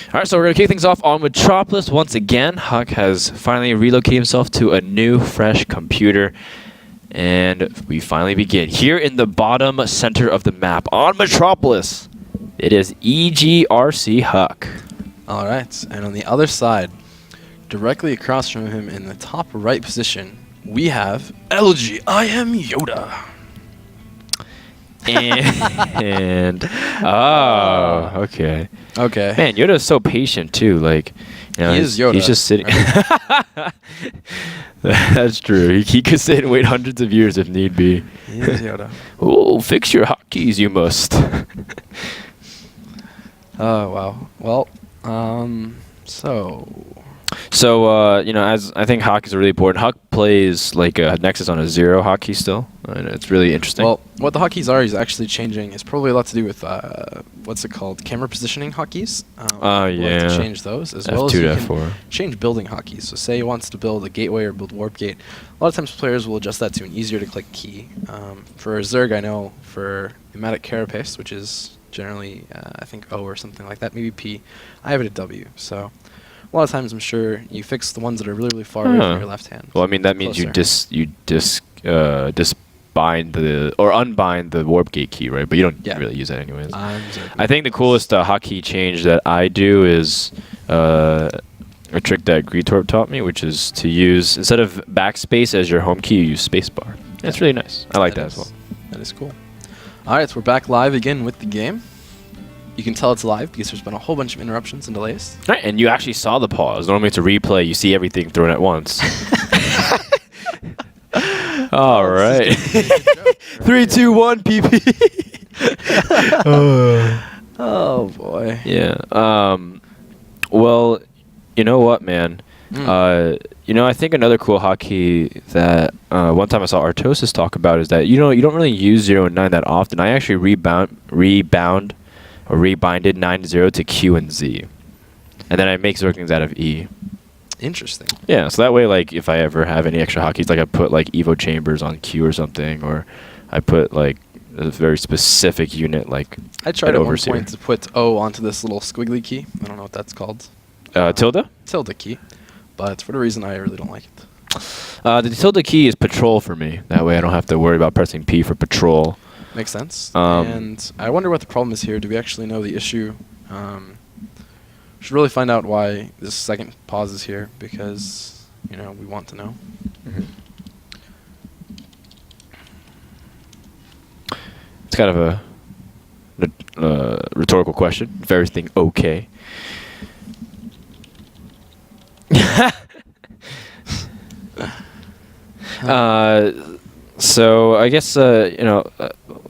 All right, so we're going to kick things off on Metropolis once again. HuK has finally relocated himself to a new, fresh computer. And we finally begin. Here in the bottom center of the map on Metropolis, it is EGRC HuK. All right, and on the other side, directly across from him in the top right position, we have LG. I am YoDa. Oh, okay. Okay. Man, YoDa's so patient too. Like, you know, He is YoDa. He's just sitting. That's true. He could sit and wait hundreds of years if need be. He is YoDa. Oh, fix your hotkeys, you must. Oh wow. Well, So, you know, as I think HuK is really important. HuK plays like a Nexus on a 0 hotkey still, and it's really interesting. Well, what the hotkeys are, he's actually changing. It's probably a lot to do with what's it called, camera positioning hotkeys. Oh we'll yeah. have to change those as F2 well as to you F4. can change building hotkeys. So, say he wants to build a gateway or build warp gate. A lot of times, players will adjust that to an easier to click key. For Zerg, I know for pneumatic carapace, which is generally I think O or something like that, maybe P. I have it at W. So. A lot of times, I'm sure you fix the ones that are really, really far away from your left hand. Well, I mean that means Closer. you disbind the or unbind the warp gate key, right? But you don't really use that anyways. I think the coolest hotkey change that I do is a trick that Greetorp taught me, which is to use instead of backspace as your home key, you use spacebar. That's really nice. I like that as well. That is cool. All right, so we're back live again with the game. You can tell it's live because there's been a whole bunch of interruptions and delays. Right, and you actually saw the pause. Normally it's a replay. You see everything thrown at once. All right. 3, 2, 1, PP. Oh, boy. Yeah. Well, you know what, man? You know, I think another cool hotkey that one time I saw Artosis talk about is that, you know, you don't really use 0 and 9 that often. I actually rebinded 9-0 to Q and Z. And then I make Zerglings out of E. Interesting. Yeah, so that way, like, if I ever have any extra hotkeys, like I put, like, Evo Chambers on Q or something, or I put, like, a very specific unit, like, I tried at one point to put O onto this little squiggly key. I don't know what that's called. Tilde? Tilde key. But for the reason I really don't like it. The tilde key is patrol for me. That way I don't have to worry about pressing P for patrol. Makes sense. And I wonder what the problem is here. Do we actually know the issue? Should really find out why this second pause is here, because, you know, we want to know. It's kind of a rhetorical question. Is everything okay? So I guess you know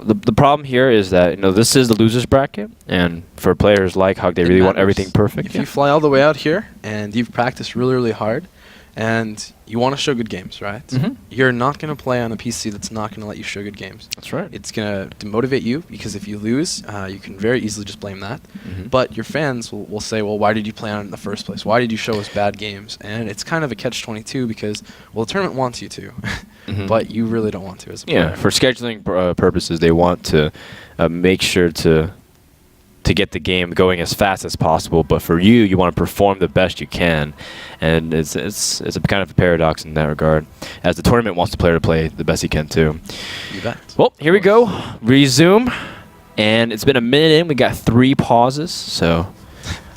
the problem here is that, you know, this is the losers bracket, and for players like HuK, they really want everything perfect. If you fly all the way out here and you've practiced really, really hard, and you want to show good games, right? You're not going to play on a PC that's not going to let you show good games. That's right. It's going to demotivate you, because if you lose, you can very easily just blame that. But your fans will say, well, why did you play on it in the first place? Why did you show us bad games? And it's kind of a catch-22 because, well, the tournament wants you to, but you really don't want to as a player. Yeah, for scheduling purposes, they want to make sure to get the game going as fast as possible, but for you, you want to perform the best you can, and it's a kind of a paradox in that regard, as the tournament wants the player to play the best he can too. You bet. Well, here we go. Resume, and it's been a minute in. We got 3 pauses, so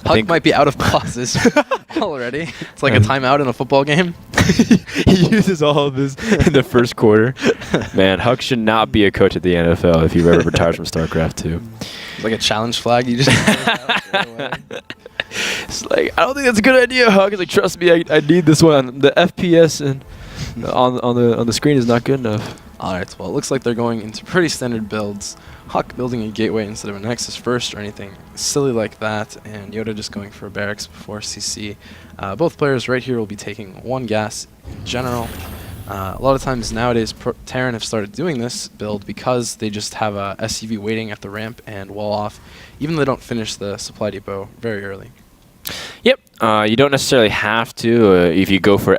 HuK might be out of pauses already. It's like a timeout in a football game. He uses all of this in the first quarter. Man, HuK should not be a coach at the NFL if he ever retires from StarCraft 2. It's like a challenge flag. You just. It's like, I don't think that's a good idea, HuK. It's like, trust me, I need this one. The FPS and on the screen is not good enough. All right. Well, it looks like they're going into pretty standard builds. HuK building a gateway instead of a Nexus first or anything silly like that, and YoDa just going for a barracks before CC. Both players right here will be taking 1 gas in general. A lot of times nowadays, Terran have started doing this build because they just have a SCV waiting at the ramp and wall off, even though they don't finish the supply depot very early. Yep. You don't necessarily have to. If you go for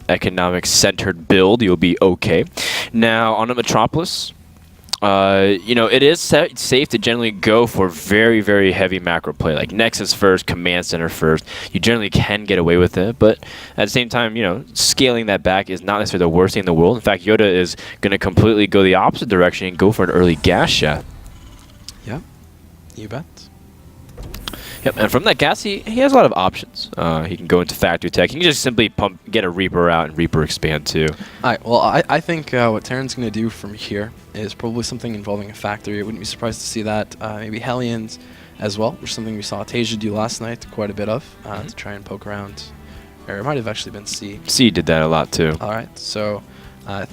economic-centered build, you'll be okay. Now, on a Metropolis, You know, it is safe to generally go for very, very heavy macro play, like Nexus first, Command Center first. You generally can get away with it, but at the same time, you know, scaling that back is not necessarily the worst thing in the world. In fact, YoDa is going to completely go the opposite direction and go for an early gas shot. Yeah, you bet. Yep, and from that gas, he has a lot of options. He can go into factory tech. He can just simply get a Reaper out and Reaper expand too. All right, well, I think what Terran's going to do from here is probably something involving a factory. I wouldn't be surprised to see that. Maybe Hellions as well, which is something we saw Tasia do last night quite a bit of to try and poke around. Or it might have actually been C. C did that a lot too. All right, so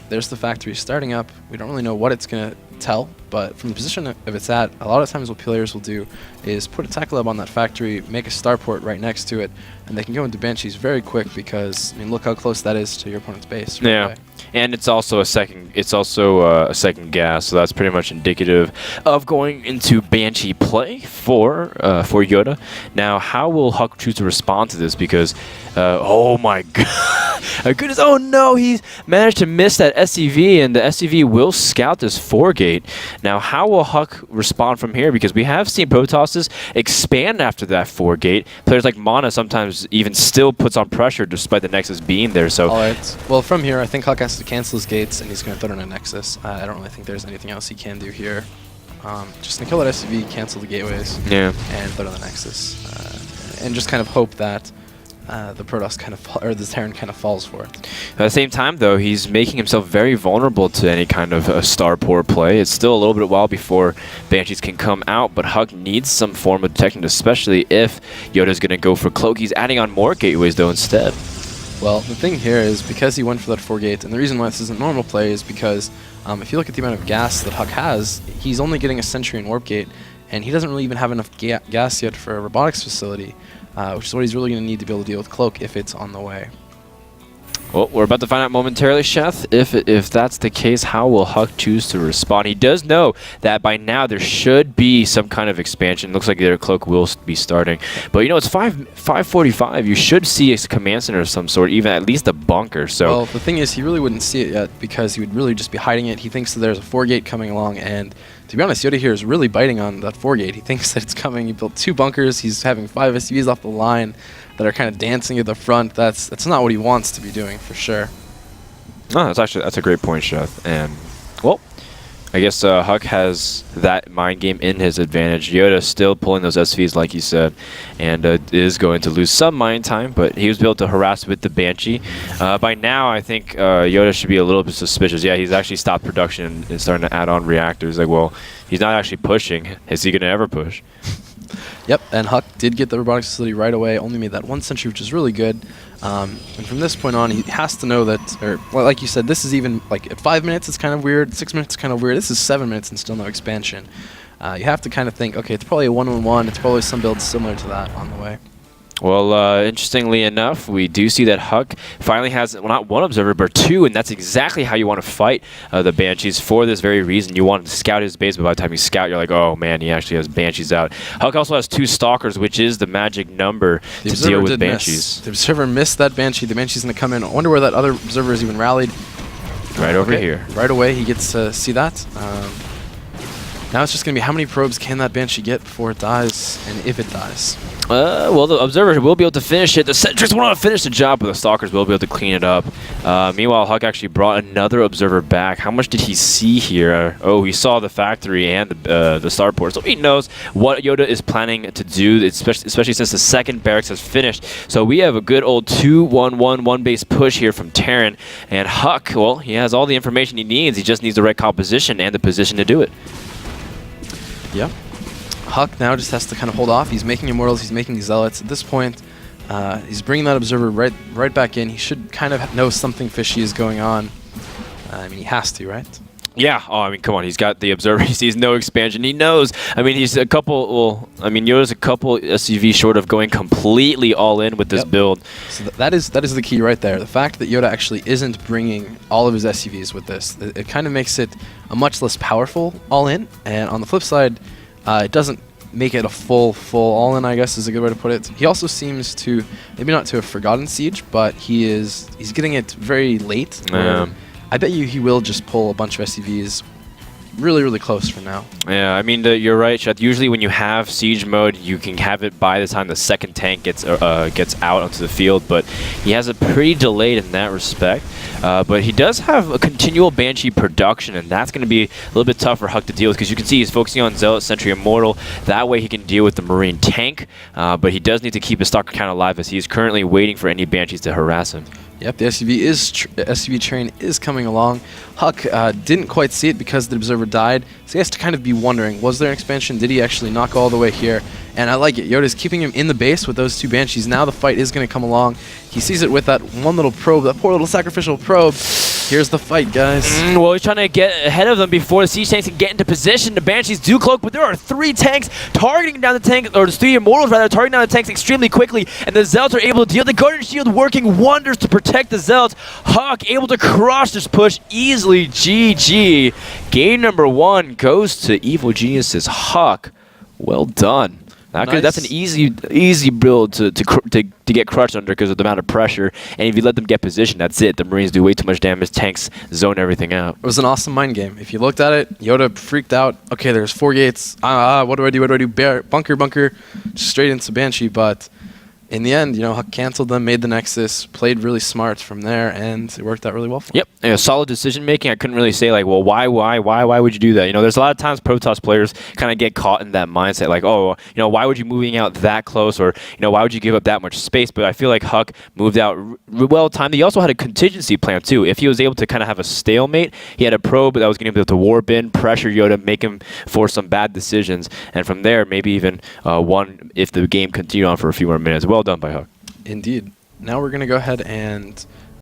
there's the factory starting up. We don't really know what it's going to tell, but from the position of it's at, a lot of times what players will do is put a tech lab on that factory, make a starport right next to it, and they can go into Banshees very quick because, I mean, look how close that is to your opponent's base. Right away. And it's also a second. It's also a second gas, so that's pretty much indicative of going into Banshee play for YoDa. Now, how will HuK choose to respond to this? Because, oh my goodness! Oh no, he's managed to miss that SCV, and the SCV will scout this 4-gate. Now, how will HuK respond from here? Because we have seen Protosses expand after that 4-gate. Players like Mana sometimes even still puts on pressure despite the Nexus being there. So, all right. Well, from here, I think HuK has to cancel his gates, and he's going to throw in a Nexus. I don't really think there's anything else he can do here. Just going to kill that SCV, cancel the gateways, and throw in the Nexus, and just kind of hope that the Protoss kind of, or the Terran kind of falls for it. At the same time, though, he's making himself very vulnerable to any kind of starport play. It's still a little bit while before Banshees can come out, but HuK needs some form of detection, especially if YoDa's going to go for Cloak. He's adding on more gateways, though, instead. Well, the thing here is because he went for that 4-gate, and the reason why this isn't normal play is because if you look at the amount of gas that HuK has, he's only getting a Sentry and Warp Gate, and he doesn't really even have enough gas yet for a robotics facility, which is what he's really going to need to be able to deal with Cloak if it's on the way. Well, we're about to find out momentarily, Sheth. If that's the case, how will HuK choose to respond? He does know that by now there should be some kind of expansion. Looks like their Cloak will be starting. But, you know, it's 5:45. You should see a command center of some sort, even at least a bunker. So, well, the thing is, he really wouldn't see it yet because he would really just be hiding it. He thinks that there's a 4-gate coming along, and to be honest, YoDa here is really biting on that 4-gate. He thinks that it's coming. He built 2 bunkers. He's having 5 SUVs off the line that are kind of dancing at the front. That's not what he wants to be doing, for sure. Oh, that's a great point, Sheth. And, well, I guess HuK has that mind game in his advantage. YoDa's still pulling those SVs, like you said, and is going to lose some mind time, but he was able to harass with the Banshee. By now, I think YoDa should be a little bit suspicious. Yeah, he's actually stopped production and starting to add on reactors. Like, well, he's not actually pushing. Is he going to ever push? Yep, and HuK did get the robotics facility right away, only made that 1 Sentry, which is really good. And from this point on, he has to know that, or well, like you said, this is even, like, at 5 minutes it's kind of weird, 6 minutes it's kind of weird, this is 7 minutes and still no expansion. You have to kind of think, okay, it's probably a 1-1-1, it's probably some build similar to that on the way. Well, interestingly enough, we do see that HuK finally has, well, not 1 observer, but 2, and that's exactly how you want to fight the Banshees for this very reason. You want to scout his base, but by the time you scout, you're like, oh man, he actually has Banshees out. HuK also has 2 Stalkers, which is the magic number to deal with Banshees. The observer missed that Banshee. The Banshee's going to come in. I wonder where that other observer is even rallied. Right over here. Right away, he gets to see that. Now it's just going to be how many probes can that Banshee get before it dies, and if it dies. Well, the Observer will be able to finish it. The Sentries won't finish the job, but the Stalkers will be able to clean it up. Meanwhile, HuK actually brought another Observer back. How much did he see here? Oh, he saw the factory and the starport, so he knows what YoDa is planning to do, especially since the second barracks has finished. So we have a good old 2-1-1 one-base push here from Terran. And HuK, well, he has all the information he needs. He just needs the right composition and the position to do it. Yeah. HuK now just has to kind of hold off. He's making Immortals, he's making Zealots. At this point, he's bringing that Observer right back in. He should kind of know something fishy is going on. I mean, he has to, right? Yeah. Oh, I mean, come on. He's got the Observer. He sees no expansion. He knows. I mean, he's a couple. Well, I mean, YoDa's a couple SUV short of going completely all in with this build. So that is the key right there. The fact that YoDa actually isn't bringing all of his SUVs with this, it kind of makes it a much less powerful all in. And on the flip side, it doesn't make it a full all in, I guess is a good way to put it. He also seems to, maybe not to have forgotten Siege, but he's getting it very late. I bet you he will just pull a bunch of SUVs really, really close for now. Yeah, I mean, you're right, Sheth. Usually when you have siege mode, you can have it by the time the second tank gets out onto the field, but he has it pretty delayed in that respect. But he does have a continual Banshee production, and that's going to be a little bit tough for HuK to deal with, because you can see he's focusing on Zealot, Sentry, Immortal. That way he can deal with the Marine tank, but he does need to keep his stock count alive, as he is currently waiting for any Banshees to harass him. Yep, the SUV train is coming along. HuK didn't quite see it because the Observer died, so he has to kind of be wondering, was there an expansion? Did he actually knock all the way here? And I like it. YoDa's keeping him in the base with those 2 Banshees. Now the fight is going to come along. He sees it with that one little probe, that poor little sacrificial probe. Here's the fight, guys. Well, he's trying to get ahead of them before the siege tanks can get into position. The Banshees do cloak, but there are 3 tanks targeting down the tank, or 3 Immortals rather, targeting down the tanks extremely quickly, and the Zealots are able to deal. The Guardian Shield working wonders to protect the Zealots. HuK able to crush this push easily. GG. Game number 1 goes to Evil Genius's HuK. Well done. That's an easy build to get crushed under because of the amount of pressure. And if you let them get position, that's it. The Marines do way too much damage. Tanks zone everything out. It was an awesome mind game. If you looked at it, YoDa freaked out. Okay, there's 4 gates. What do I do? What do I do? Bunker, just straight into Banshee. But in the end, HuK canceled them, made the Nexus, played really smart from there, and it worked out really well for him. Yep, solid decision making. I couldn't really say like, well, why would you do that? There's a lot of times Protoss players kind of get caught in that mindset, like, oh, why would you moving out that close, or why would you give up that much space? But I feel like HuK moved out well timed. He also had a contingency plan too. If he was able to kind of have a stalemate, he had a probe that was going to be able to warp in, pressure YoDa, make him force some bad decisions, and from there maybe even one if the game continued on for a few more minutes. Well done by HuK. Indeed. Now we're going to go ahead and